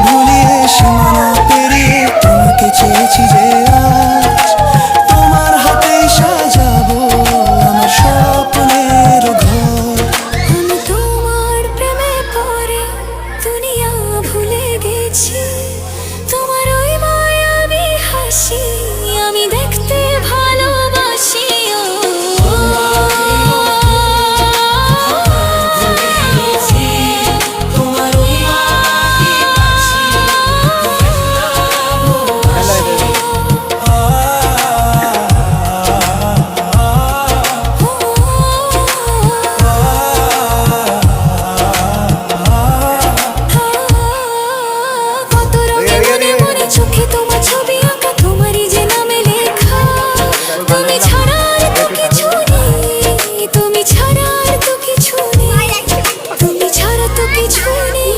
ভুলিয়ে সীমানা পেরিয়ে তোমাকে চেয়েছি যে আজ তোমার হাতেই সাজাবো আমার স্বপ্নের ঘর। আমি তোমার প্রেমে পড়ে দুনিয়া ভুলে গেছি, তোমার ওই মায়াবী হাসি আমি দেখতে ভালোবাসি। চোখে তোমার ছবি আঁকা, তোমারই যে নামে লেখা। তুমি ছাড়া আর তো কিছু নেই, তুমি ছাড়া আর তো কিছু নেই, তুমি ছাড়া তো কিছু নেই।